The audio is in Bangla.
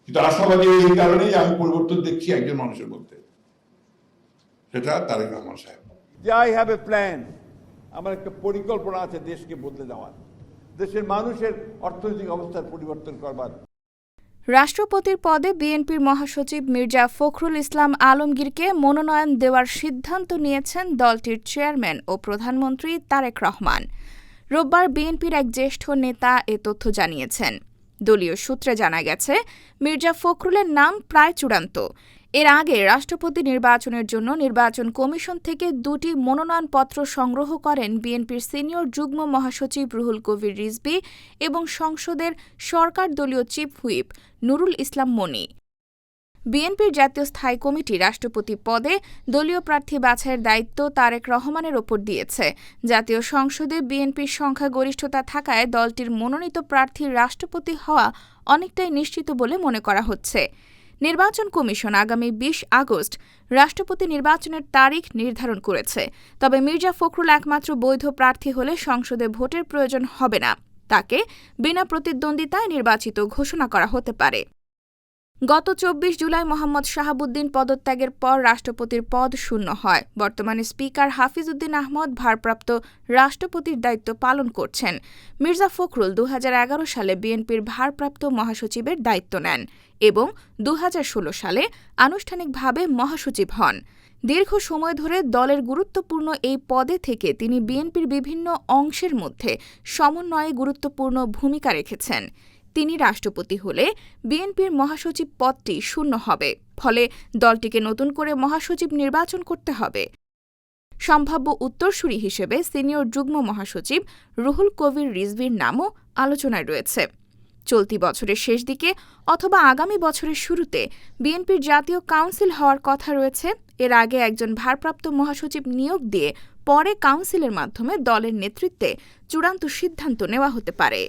কিন্তু আশাবাদী এই কারণেই আমি পরিবর্তন দেখছি একজন মানুষের মধ্যে, সেটা তারেক রহমান সাহেব। আই হ্যাভ এ প্ল্যান, আমার একটা পরিকল্পনা আছে দেশকে বদলে দেওয়ার, দেশের মানুষের অর্থনৈতিক অবস্থার পরিবর্তন করবার। রাষ্ট্রপতির পদে বিএনপির মহাসচিব মির্জা ফখরুল ইসলাম আলমগীরকে মনোনয়ন দেওয়ার সিদ্ধান্ত নিয়েছেন দলটির চেয়ারম্যান ও প্রধানমন্ত্রী তারেক রহমান। রোববার বিএনপির এক জ্যেষ্ঠ নেতা এ তথ্য জানিয়েছেন। দলীয় সূত্রে জানা গেছে, মির্জা ফখরুলের নাম প্রায় চূড়ান্ত। এর আগে রাষ্ট্রপতি নির্বাচনের জন্য নির্বাচন কমিশন থেকে 2টি মনোনয়নপত্র সংগ্রহ করেন বিএনপির সিনিয়র যুগ্ম মহাসচিব রুহুল কবির রিজভী এবং সংসদের সরকার দলীয় চিফ হুইপ নুরুল ইসলাম মনি। বিএনপির জাতীয় স্থায়ী কমিটি রাষ্ট্রপতি পদে দলীয় প্রার্থী বাছাইয়ের দায়িত্ব তারেক রহমানের ওপর দিয়েছে। জাতীয় সংসদে বিএনপির সংখ্যাগরিষ্ঠতা থাকায় দলটির মনোনীত প্রার্থীর রাষ্ট্রপতি হওয়া অনেকটাই নিশ্চিত বলে মনে করা হচ্ছে। নির্বাচন কমিশন আগামী 20 আগস্ট রাষ্ট্রপতি নির্বাচনের তারিখ নির্ধারণ করেছে। তবে মির্জা ফখরুল একমাত্র বৈধ প্রার্থী হলে সংসদে ভোটের প্রয়োজন হবে না। তাকে বিনা প্রতিদ্বন্দ্বিতায় নির্বাচিত ঘোষণা করা হতে পারে। গত 24 জুলাই মোহাম্মদ শাহাবুদ্দিন পদত্যাগের পর রাষ্ট্রপতির পদ শূন্য হয়। বর্তমানে স্পিকার হাফিজ উদ্দিন আহমদ ভারপ্রাপ্ত রাষ্ট্রপতির দায়িত্ব পালন করছেন। মির্জা ফখরুল 2011 সালে বিএনপির ভারপ্রাপ্ত মহাসচিবের দায়িত্ব নেন এবং 2016 সালে আনুষ্ঠানিকভাবে মহাসচিব হন। দীর্ঘ সময় ধরে দলের গুরুত্বপূর্ণ এই পদে থেকে তিনি বিএনপির বিভিন্ন অংশের মধ্যে সমন্বয়ে গুরুত্বপূর্ণ ভূমিকা রেখেছেন। তিনি রাষ্ট্রপতি হলে বিএনপির মহাসচিব পদটি শূন্য হবে, ফলে দলটিকে নতুন করে মহাসচিব নির্বাচন করতে হবে। সম্ভাব্য উত্তরসূরি হিসেবে সিনিয়র যুগ্ম মহাসচিব রুহুল কবির রিজভীর নামও আলোচনায় রয়েছে। চলতি বছরের শেষ দিকে অথবা আগামী বছরের শুরুতে বিএনপির জাতীয় কাউন্সিল হওয়ার কথা রয়েছে। এর আগে একজন ভারপ্রাপ্ত মহাসচিব নিয়োগ দিয়ে পরে কাউন্সিলের মাধ্যমে দলের নেতৃত্বে চূড়ান্ত সিদ্ধান্ত নেওয়া হতে পারে।